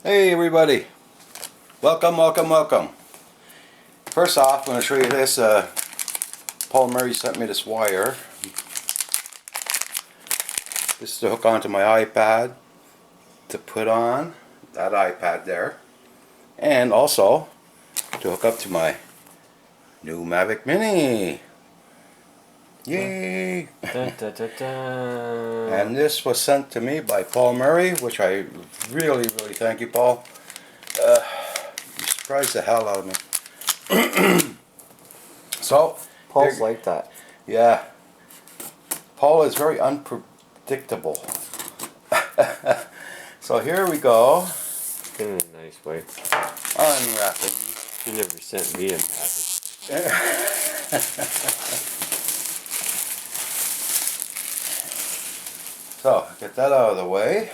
Hey everybody, welcome. First off, I'm going to show you this. Paul Murray sent me this wire. This is to hook onto my iPad to put on that iPad there, and also to hook up to my new Mavic Mini. Yay! Dun, dun, dun, dun. And this was sent to me by Paul Murray, which I really thank you, Paul. You surprised the hell out of me. So, Paul's like that. yeah, Paul is very unpredictable. So here we go. In a nice way. Unwrapping. You never sent me a message. So, get that out of the way.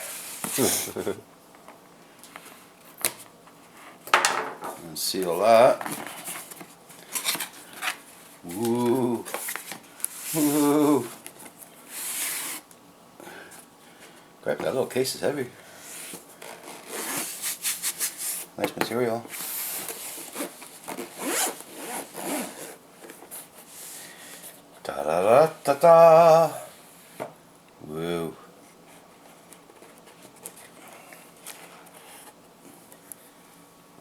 And seal that. Woo. Woo. Crap, that little case is heavy. Nice material. Da da da da da. Woo.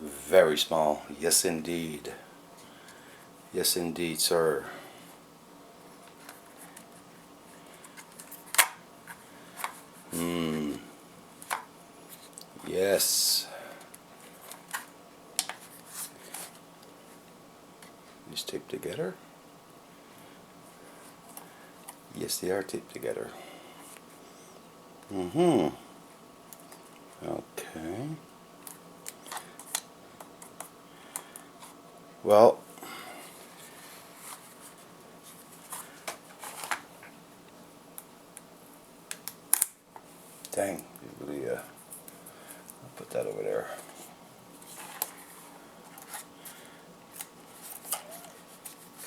Very small. Yes indeed. Yes indeed, sir. Yes. These taped together? Yes, they are taped together. Okay. Well, dang, really, I'll put that over there.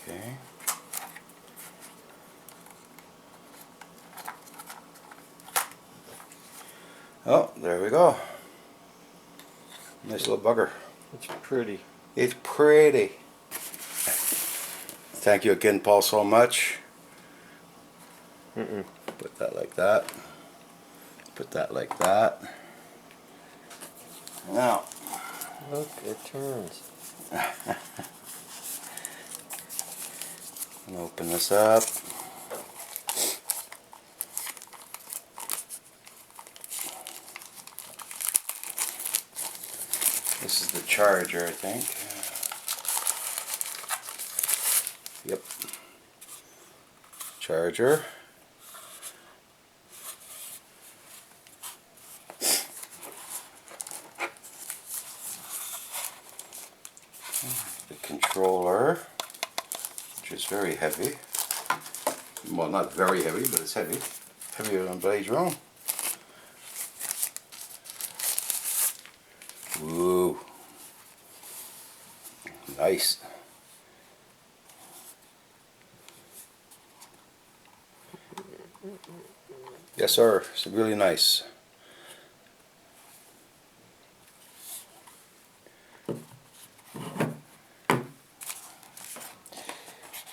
Okay. Oh, there we go. Nice little bugger. It's pretty. It's pretty. Thank you again, Paul, so much. Put that like that. Put that like that. Now, Look, it turns. and open this up. This is the charger, I think. Yep. Charger. The controller, which is very heavy. Well, not very heavy, but it's heavy. Heavier than Blade's Room. Woo. Nice. Yes, sir. It's really nice.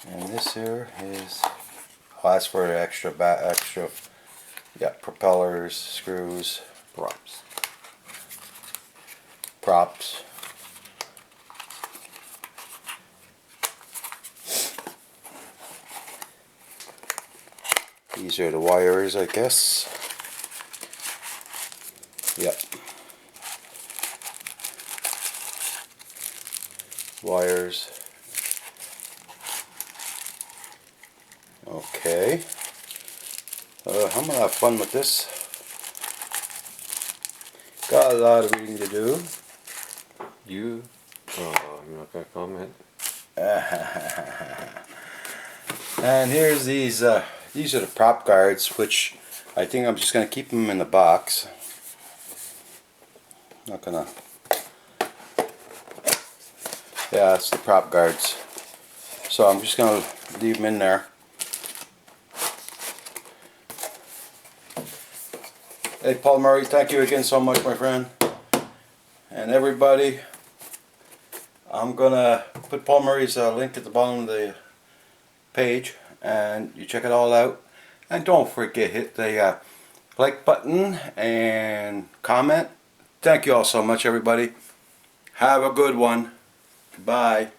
And this here is, oh, that's for extra, yeah, propellers, screws, props. These are the wires, I guess. Yep. Wires. Okay. I'm gonna have fun with this. Got a lot of reading to do. You? Oh, I'm not gonna comment. And here's these are the prop guards, which I think I'm just gonna keep them in the box. Not gonna. Yeah, it's the prop guards. So I'm just gonna leave them in there. Hey, Paul Murray, thank you again so much, my friend. And everybody, I'm gonna put Paul Murray's link at the bottom of the page, and you check it all out. And don't forget, hit the like button and comment. Thank you all so much, everybody. Have a good one. Bye.